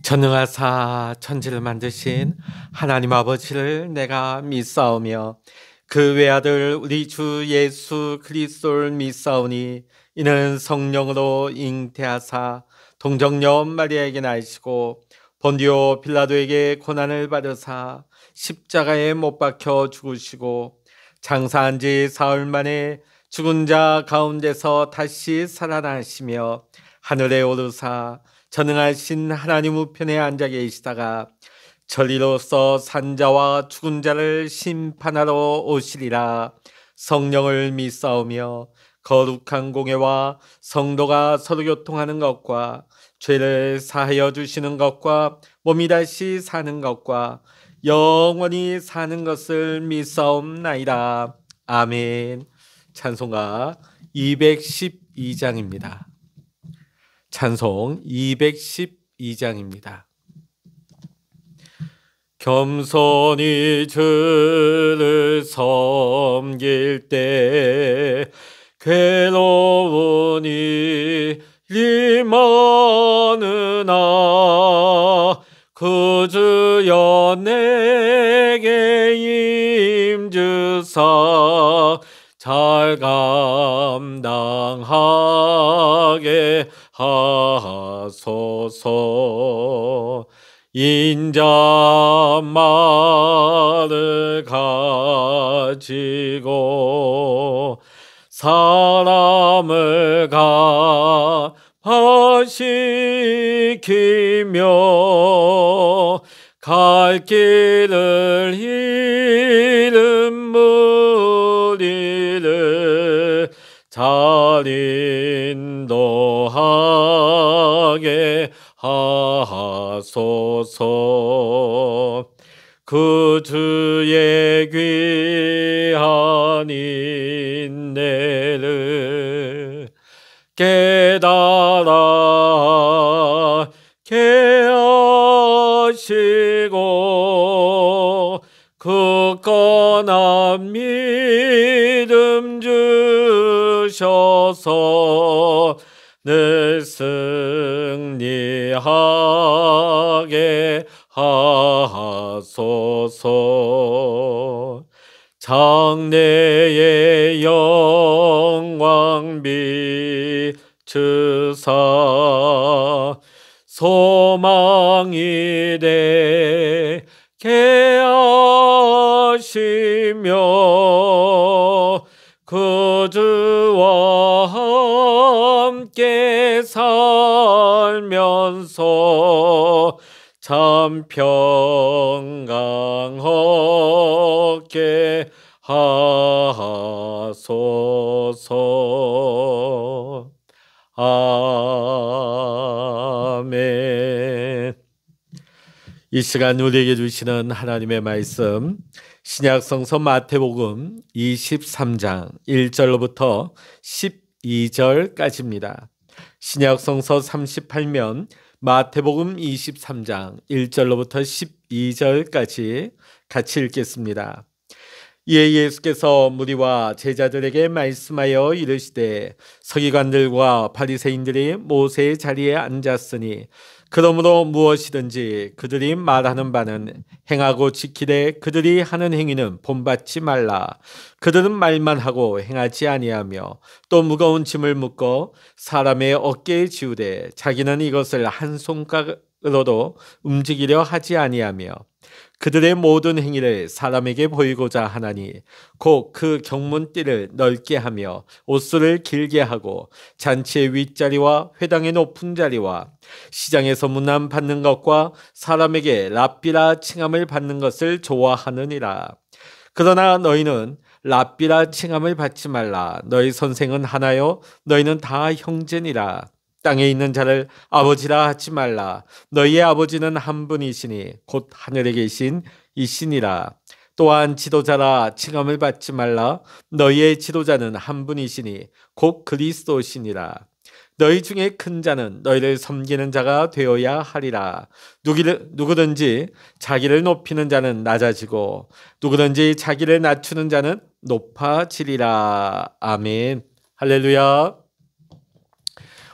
전능하사 천지를 만드신 하나님 아버지를 내가 믿사오며 그 외아들 우리 주 예수 그리스도를 믿사오니 이는 성령으로 잉태하사 동정녀 마리아에게 나시고 본디오 빌라도에게 고난을 받으사 십자가에 못 박혀 죽으시고 장사한 지 사흘 만에 죽은 자 가운데서 다시 살아나시며 하늘에 오르사 전능하신 하나님 우편에 앉아 계시다가 전리로서 산자와 죽은 자를 심판하러 오시리라. 성령을 믿사오며 거룩한 공예와 성도가 서로 교통하는 것과 죄를 사하여 주시는 것과 몸이 다시 사는 것과 영원히 사는 것을 믿사옵나이다. 아멘. 찬송가 212장입니다. 찬송 212장입니다. 겸손히 주를 섬길 때 괴로운 일이 많으나 그 주여 내게 임주사 잘 감당하게 하소서. 인자말을 가지고 사람을 가파시키며 갈 길을 잃은 무리를 잘 인도하게 하소서. 그 주의 귀한 인내를 깨달아 개하시고 굳건한 믿음 주셔서 늘 승리하게 하소서. 장래의 영광 비추사 소망이 되게 하시며 그 주와 함께 살면서 참 평강 얻게 하소서. 아멘. 이 시간 우리에게 주시는 하나님의 말씀, 신약성서 마태복음 23장 1절로부터 12절까지입니다. 신약성서 38면 마태복음 23장 1절로부터 12절까지 같이 읽겠습니다. 이에 예수께서 무리와 제자들에게 말씀하여 이르시되 서기관들과 바리새인들이 모세의 자리에 앉았으니 그러므로 무엇이든지 그들이 말하는 바는 행하고 지키되 그들이 하는 행위는 본받지 말라. 그들은 말만 하고 행하지 아니하며 또 무거운 짐을 묶어 사람의 어깨에 지우되 자기는 이것을 한 손가락으로도 움직이려 하지 아니하며 그들의 모든 행위를 사람에게 보이고자 하나니 곧 그 경문띠를 넓게 하며 옷수를 길게 하고 잔치의 윗자리와 회당의 높은 자리와 시장에서 문안 받는 것과 사람에게 랍비라 칭함을 받는 것을 좋아하느니라. 그러나 너희는 랍비라 칭함을 받지 말라. 너희 선생은 하나요 너희는 다 형제니라. 땅에 있는 자를 아버지라 하지 말라. 너희의 아버지는 한 분이시니 곧 하늘에 계신 이시니라. 또한 지도자라 칭함을 받지 말라. 너희의 지도자는 한 분이시니 곧 그리스도시니라. 너희 중에 큰 자는 너희를 섬기는 자가 되어야 하리라. 누구든지 자기를 높이는 자는 낮아지고 누구든지 자기를 낮추는 자는 높아지리라. 아멘. 할렐루야.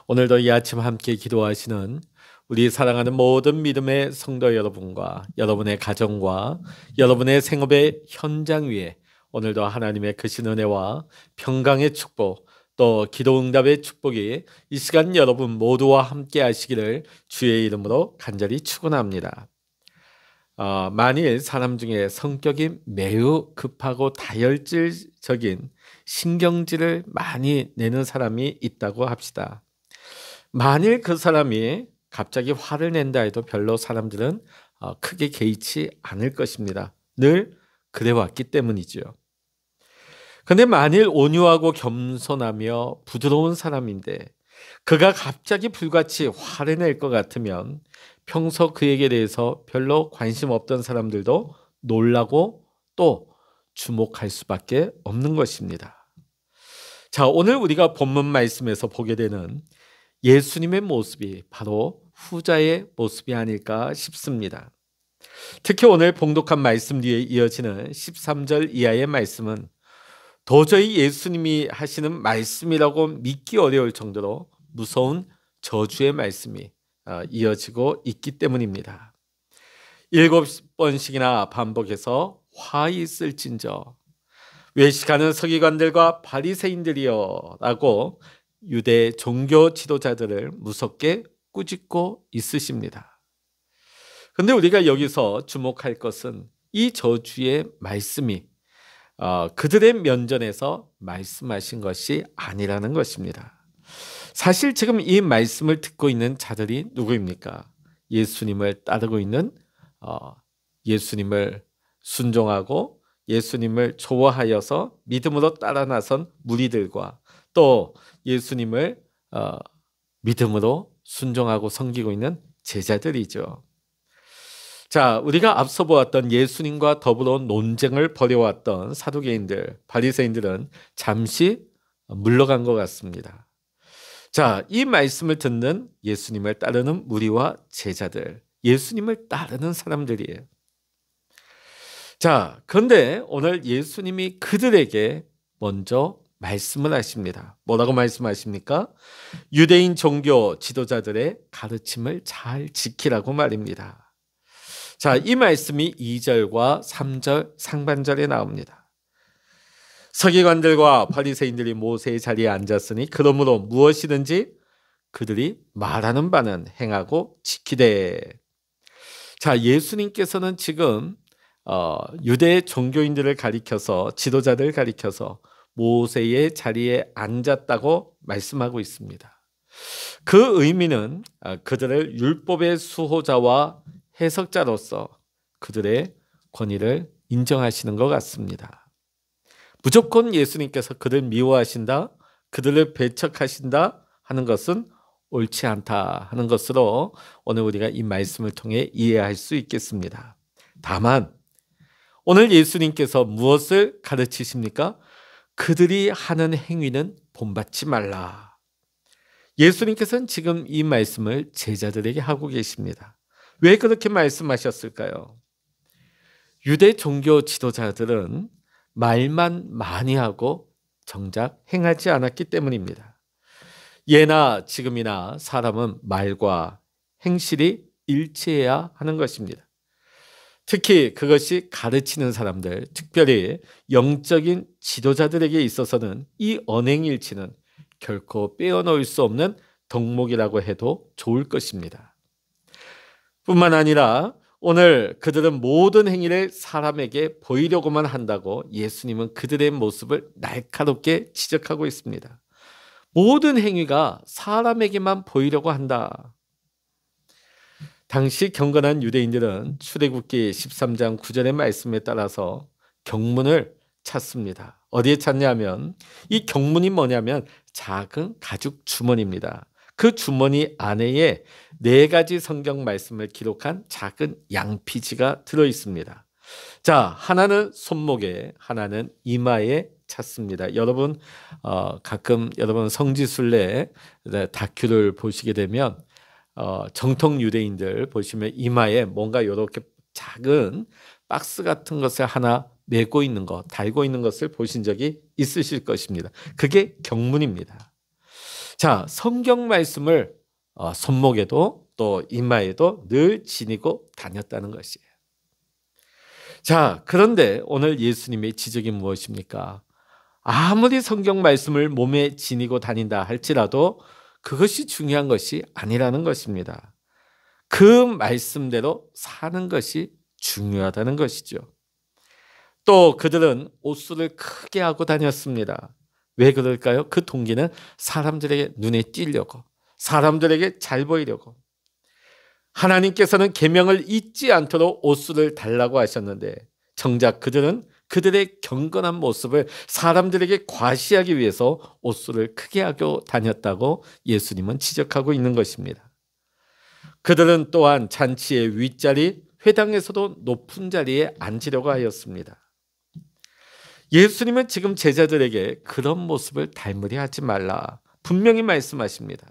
오늘도 이 아침 함께 기도하시는 우리 사랑하는 모든 믿음의 성도 여러분과 여러분의 가정과 여러분의 생업의 현장 위에 오늘도 하나님의 크신 은혜와 평강의 축복, 또 기도 응답의 축복이 이 시간 여러분 모두와 함께 하시기를 주의 이름으로 간절히 축원합니다. 만일 사람 중에 성격이 매우 급하고 다혈질적인 신경질을 많이 내는 사람이 있다고 합시다. 만일 그 사람이 갑자기 화를 낸다 해도 별로 사람들은 크게 개의치 않을 것입니다. 늘 그래왔기 때문이죠. 그런데 만일 온유하고 겸손하며 부드러운 사람인데 그가 갑자기 불같이 화를 낼 것 같으면 평소 그에게 대해서 별로 관심 없던 사람들도 놀라고 또 주목할 수밖에 없는 것입니다. 자, 오늘 우리가 본문 말씀에서 보게 되는 예수님의 모습이 바로 후자의 모습이 아닐까 싶습니다. 특히 오늘 봉독한 말씀 뒤에 이어지는 13절 이하의 말씀은 도저히 예수님이 하시는 말씀이라고 믿기 어려울 정도로 무서운 저주의 말씀이 이어지고 있기 때문입니다. 7번씩이나 반복해서 화 있을진저 외식하는 서기관들과 바리새인들이여 라고 유대 종교 지도자들을 무섭게 꾸짖고 있으십니다. 그런데 우리가 여기서 주목할 것은 이 저주의 말씀이 그들의 면전에서 말씀하신 것이 아니라는 것입니다. 사실 지금 이 말씀을 듣고 있는 자들이 누구입니까? 예수님을 따르고 있는 예수님을 순종하고 예수님을 좋아하여서 믿음으로 따라 나선 무리들과 또 예수님을 믿음으로 순종하고 섬기고 있는 제자들이죠. 자, 우리가 앞서 보았던 예수님과 더불어 논쟁을 벌여왔던 사두개인들, 바리새인들은 잠시 물러간 것 같습니다. 자, 이 말씀을 듣는 예수님을 따르는 무리와 제자들, 예수님을 따르는 사람들이에요. 자, 그런데 오늘 예수님이 그들에게 먼저 말씀을 하십니다. 뭐라고 말씀하십니까? 유대인 종교 지도자들의 가르침을 잘 지키라고 말입니다. 자, 이 말씀이 2절과 3절 상반절에 나옵니다. 서기관들과 바리새인들이 모세의 자리에 앉았으니 그러므로 무엇이든지 그들이 말하는 바는 행하고 지키되. 자, 예수님께서는 지금 유대 종교인들을 가리켜서 지도자들을 가리켜서 모세의 자리에 앉았다고 말씀하고 있습니다. 그 의미는 그들을 율법의 수호자와 해석자로서 그들의 권위를 인정하시는 것 같습니다. 무조건 예수님께서 그들 미워하신다, 그들을 배척하신다 하는 것은 옳지 않다 하는 것으로 오늘 우리가 이 말씀을 통해 이해할 수 있겠습니다. 다만 오늘 예수님께서 무엇을 가르치십니까? 그들이 하는 행위는 본받지 말라. 예수님께서는 지금 이 말씀을 제자들에게 하고 계십니다. 왜 그렇게 말씀하셨을까요? 유대 종교 지도자들은 말만 많이 하고 정작 행하지 않았기 때문입니다. 예나 지금이나 사람은 말과 행실이 일치해야 하는 것입니다. 특히 그것이 가르치는 사람들, 특별히 영적인 지도자들에게 있어서는 이 언행일치는 결코 빼어놓을 수 없는 덕목이라고 해도 좋을 것입니다. 뿐만 아니라 오늘 그들은 모든 행위를 사람에게 보이려고만 한다고 예수님은 그들의 모습을 날카롭게 지적하고 있습니다. 모든 행위가 사람에게만 보이려고 한다. 당시 경건한 유대인들은 출애굽기 13장 9절의 말씀에 따라서 경문을 찾습니다. 어디에 찾냐면 이 경문이 뭐냐면 작은 가죽 주머니입니다. 그 주머니 안에 4가지 성경 말씀을 기록한 작은 양피지가 들어 있습니다. 자, 하나는 손목에, 하나는 이마에 찾습니다. 여러분 가끔 여러분 성지순례 다큐를 보시게 되면 정통 유대인들 보시면 이마에 뭔가 이렇게 작은 박스 같은 것을 하나 메고 있는 것, 달고 있는 것을 보신 적이 있으실 것입니다. 그게 경문입니다. 자, 성경 말씀을 손목에도 또 이마에도 늘 지니고 다녔다는 것이에요. 자, 그런데 오늘 예수님의 지적이 무엇입니까? 아무리 성경 말씀을 몸에 지니고 다닌다 할지라도 그것이 중요한 것이 아니라는 것입니다. 그 말씀대로 사는 것이 중요하다는 것이죠. 또 그들은 옷수를 크게 하고 다녔습니다. 왜 그럴까요? 그 동기는 사람들에게 눈에 띄려고, 사람들에게 잘 보이려고. 하나님께서는 계명을 잊지 않도록 옷수를 달라고 하셨는데 정작 그들은 그들의 경건한 모습을 사람들에게 과시하기 위해서 옷수를 크게 하고 다녔다고 예수님은 지적하고 있는 것입니다. 그들은 또한 잔치의 윗자리, 회당에서도 높은 자리에 앉으려고 하였습니다. 예수님은 지금 제자들에게 그런 모습을 닮으려 하지 말라 분명히 말씀하십니다.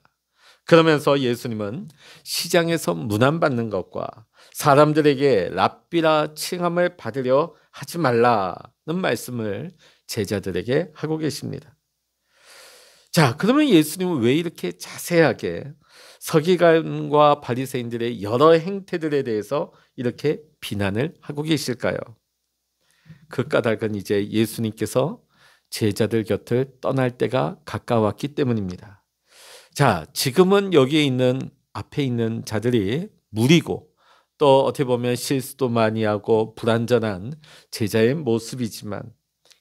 그러면서 예수님은 시장에서 문안받는 것과 사람들에게 랍비라 칭함을 받으려 하지 말라는 말씀을 제자들에게 하고 계십니다. 자, 그러면 예수님은 왜 이렇게 자세하게 서기관과 바리새인들의 여러 행태들에 대해서 이렇게 비난을 하고 계실까요? 그 까닭은 이제 예수님께서 제자들 곁을 떠날 때가 가까웠기 때문입니다. 자, 지금은 여기에 있는 앞에 있는 자들이 무리고 또 어떻게 보면 실수도 많이 하고 불완전한 제자의 모습이지만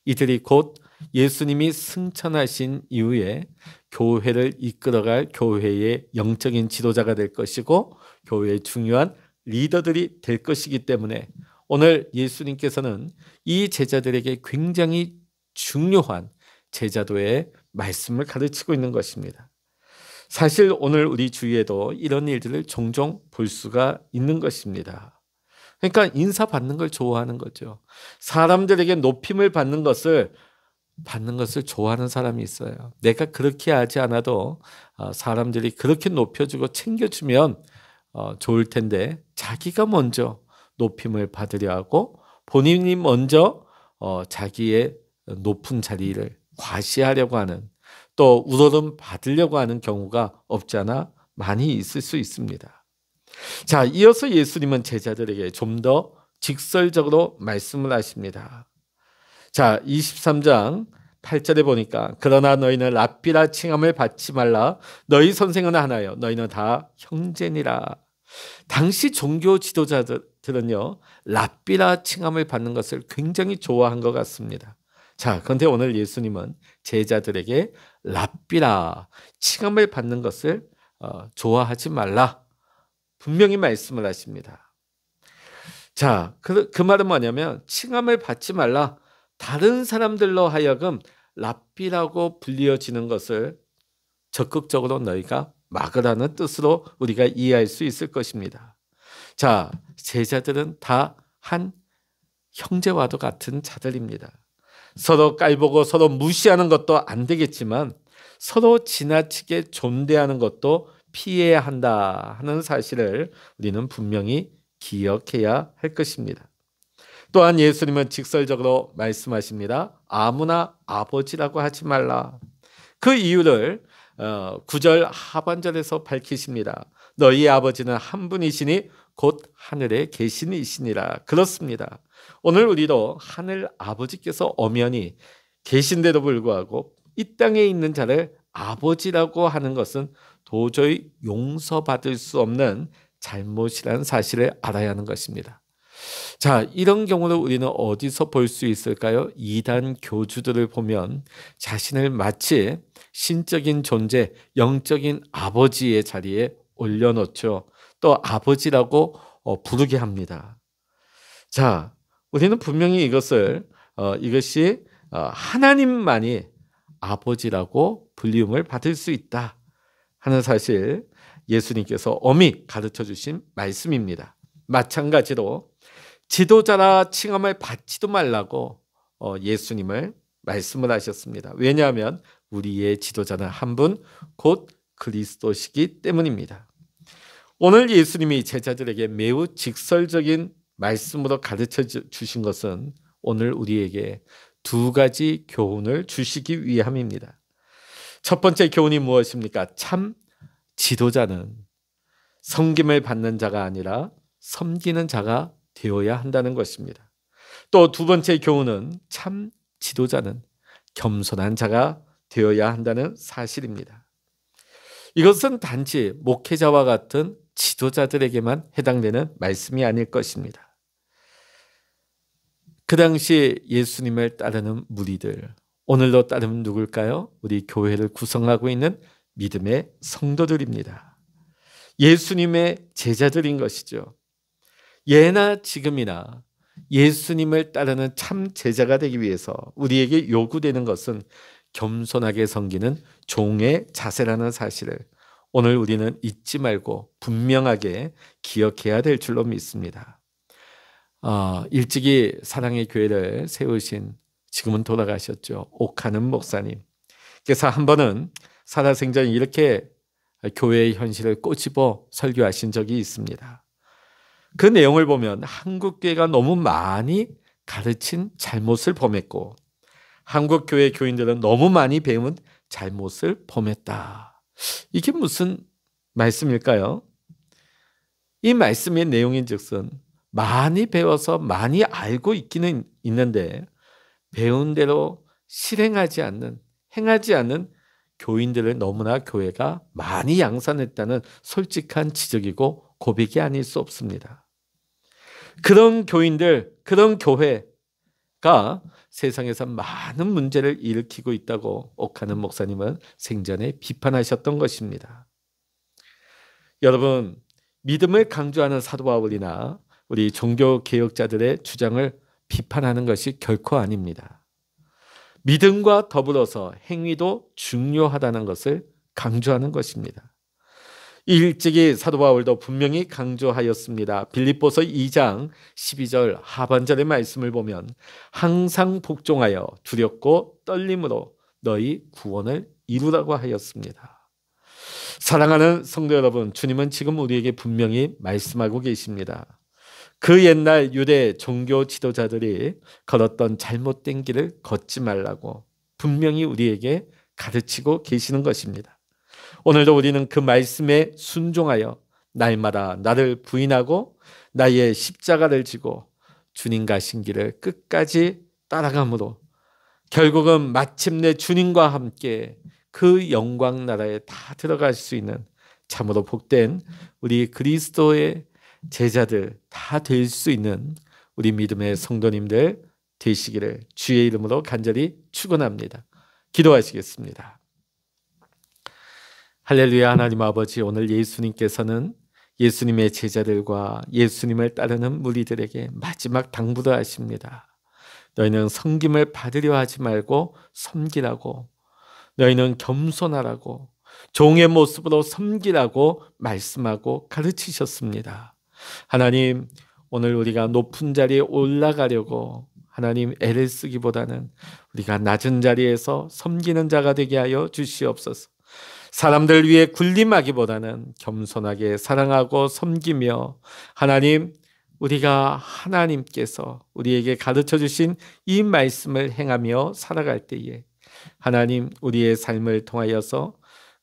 이들이 곧 예수님이 승천하신 이후에 교회를 이끌어갈 교회의 영적인 지도자가 될 것이고 교회의 중요한 리더들이 될 것이기 때문에 오늘 예수님께서는 이 제자들에게 굉장히 중요한 제자도의 말씀을 가르치고 있는 것입니다. 사실 오늘 우리 주위에도 이런 일들을 종종 볼 수가 있는 것입니다. 그러니까 인사받는 걸 좋아하는 거죠. 사람들에게 높임을 받는 것을 좋아하는 사람이 있어요. 내가 그렇게 하지 않아도 사람들이 그렇게 높여주고 챙겨주면 좋을 텐데 자기가 먼저 높임을 받으려 하고 본인이 먼저 자기의 높은 자리를 과시하려고 하는 또 우러름 받으려고 하는 경우가 없지 않아 많이 있을 수 있습니다. 자, 이어서 예수님은 제자들에게 좀 더 직설적으로 말씀을 하십니다. 자, 23장 8절에 보니까 그러나 너희는 랍비라 칭함을 받지 말라. 너희 선생은 하나요. 너희는 다 형제니라. 당시 종교 지도자들은요, 랍비라 칭함을 받는 것을 굉장히 좋아한 것 같습니다. 자, 그런데 오늘 예수님은 제자들에게 랍비라 칭함을 받는 것을 좋아하지 말라 분명히 말씀을 하십니다. 자, 그 말은 뭐냐면 칭함을 받지 말라. 다른 사람들로 하여금 랍비라고 불리어지는 것을 적극적으로 너희가 막으라는 뜻으로 우리가 이해할 수 있을 것입니다. 자, 제자들은 다 한 형제와도 같은 자들입니다. 서로 깔보고 서로 무시하는 것도 안 되겠지만 서로 지나치게 존대하는 것도 피해야 한다 하는 사실을 우리는 분명히 기억해야 할 것입니다. 또한 예수님은 직설적으로 말씀하십니다. 아무나 아버지라고 하지 말라. 그 이유를 9절 하반절에서 밝히십니다. 너희 아버지는 한 분이시니 곧 하늘에 계신 이시니라. 그렇습니다. 오늘 우리도 하늘 아버지께서 엄연히 계신데도 불구하고 이 땅에 있는 자를 아버지라고 하는 것은 도저히 용서받을 수 없는 잘못이라는 사실을 알아야 하는 것입니다. 자, 이런 경우를 우리는 어디서 볼 수 있을까요? 이단 교주들을 보면 자신을 마치 신적인 존재, 영적인 아버지의 자리에 올려놓죠. 또 아버지라고 부르게 합니다. 자, 우리는 분명히 이것이 하나님만이 아버지라고 불림을 받을 수 있다 하는 사실 예수님께서 엄히 가르쳐 주신 말씀입니다. 마찬가지로 지도자라 칭함을 받지도 말라고 예수님을 말씀을 하셨습니다. 왜냐하면 우리의 지도자는 한 분 곧 그리스도시기 때문입니다. 오늘 예수님이 제자들에게 매우 직설적인 말씀으로 가르쳐 주신 것은 오늘 우리에게 두 가지 교훈을 주시기 위함입니다. 첫 번째 교훈이 무엇입니까? 참 지도자는 섬김을 받는 자가 아니라 섬기는 자가 되어야 한다는 것입니다. 또 두 번째 교훈은 참 지도자는 겸손한 자가 되어야 한다는 사실입니다. 이것은 단지 목회자와 같은 지도자들에게만 해당되는 말씀이 아닐 것입니다. 그 당시 예수님을 따르는 무리들, 오늘도 따르면 누굴까요? 우리 교회를 구성하고 있는 믿음의 성도들입니다. 예수님의 제자들인 것이죠. 예나 지금이나 예수님을 따르는 참 제자가 되기 위해서 우리에게 요구되는 것은 겸손하게 섬기는 종의 자세라는 사실을 오늘 우리는 잊지 말고 분명하게 기억해야 될 줄로 믿습니다. 일찍이 사랑의 교회를 세우신, 지금은 돌아가셨죠, 옥하는 목사님. 그래서 한 번은 살아생전에 이렇게 교회의 현실을 꼬집어 설교하신 적이 있습니다. 그 내용을 보면 한국 교회가 너무 많이 가르친 잘못을 범했고 한국 교회 교인들은 너무 많이 배운 잘못을 범했다. 이게 무슨 말씀일까요? 이 말씀의 내용인즉슨 많이 배워서 많이 알고 있기는 있는데 배운 대로 실행하지 않는, 행하지 않는 교인들을 너무나 교회가 많이 양산했다는 솔직한 지적이고 고백이 아닐 수 없습니다. 그런 교인들, 그런 교회가 세상에서 많은 문제를 일으키고 있다고 옥하는 목사님은 생전에 비판하셨던 것입니다. 여러분, 믿음을 강조하는 사도 바울이나 우리 종교개혁자들의 주장을 비판하는 것이 결코 아닙니다. 믿음과 더불어서 행위도 중요하다는 것을 강조하는 것입니다. 일찍이 사도 바울도 분명히 강조하였습니다. 빌립보서 2장 12절 하반절의 말씀을 보면 항상 복종하여 두렵고 떨림으로 너희 구원을 이루라고 하였습니다. 사랑하는 성도 여러분, 주님은 지금 우리에게 분명히 말씀하고 계십니다. 그 옛날 유대 종교 지도자들이 걸었던 잘못된 길을 걷지 말라고 분명히 우리에게 가르치고 계시는 것입니다. 오늘도 우리는 그 말씀에 순종하여 날마다 나를 부인하고 나의 십자가를 지고 주님 가신 길을 끝까지 따라감으로 결국은 마침내 주님과 함께 그 영광 나라에 다 들어갈 수 있는 참으로 복된 우리 그리스도의 제자들 다 될 수 있는 우리 믿음의 성도님들 되시기를 주의 이름으로 간절히 축원합니다. 기도하시겠습니다. 할렐루야. 하나님 아버지, 오늘 예수님께서는 예수님의 제자들과 예수님을 따르는 무리들에게 마지막 당부를 하십니다. 너희는 섬김을 받으려 하지 말고 섬기라고, 너희는 겸손하라고, 종의 모습으로 섬기라고 말씀하고 가르치셨습니다. 하나님, 오늘 우리가 높은 자리에 올라가려고 하나님 애를 쓰기보다는 우리가 낮은 자리에서 섬기는 자가 되게 하여 주시옵소서. 사람들 위해 군림하기보다는 겸손하게 사랑하고 섬기며 하나님, 우리가 하나님께서 우리에게 가르쳐 주신 이 말씀을 행하며 살아갈 때에 하나님, 우리의 삶을 통하여서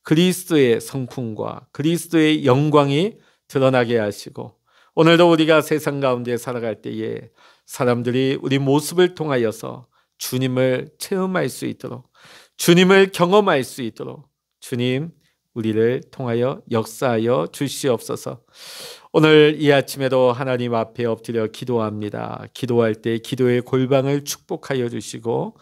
그리스도의 성품과 그리스도의 영광이 드러나게 하시고 오늘도 우리가 세상 가운데 살아갈 때에 사람들이 우리 모습을 통하여서 주님을 체험할 수 있도록, 주님을 경험할 수 있도록 주님, 우리를 통하여 역사하여 주시옵소서. 오늘 이 아침에도 하나님 앞에 엎드려 기도합니다. 기도할 때 기도의 골방을 축복하여 주시고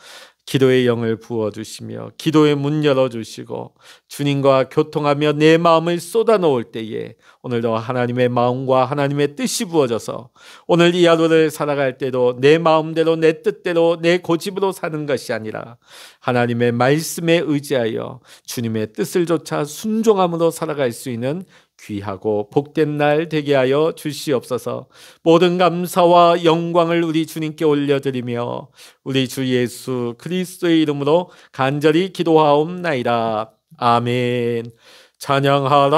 기도의 영을 부어주시며 기도의 문 열어주시고 주님과 교통하며 내 마음을 쏟아놓을 때에 오늘도 하나님의 마음과 하나님의 뜻이 부어져서 오늘 이 하루를 살아갈 때도 내 마음대로 내 뜻대로 내 고집으로 사는 것이 아니라 하나님의 말씀에 의지하여 주님의 뜻을 조차 순종함으로 살아갈 수 있는 귀하고 복된 날 되게 하여 주시옵소서. 모든 감사와 영광을 우리 주님께 올려드리며 우리 주 예수 그리스도의 이름으로 간절히 기도하옵나이다. 아멘. 찬양하라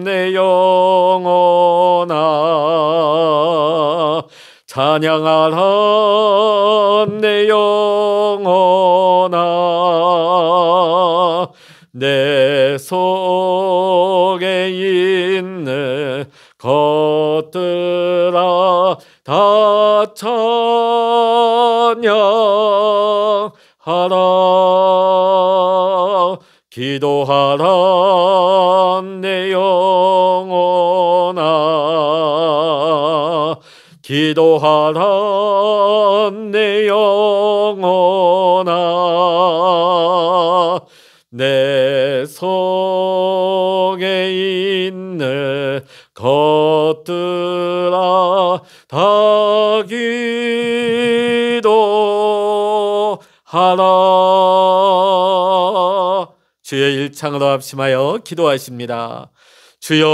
내 영혼아, 찬양하라 내 영혼아, 내 속에 기도하라 내 영혼아 기도하라 내 영혼아 내 속에 있는 것들아 다 기도하라. 주의 일창으로 합심하여 기도하십니다. 주여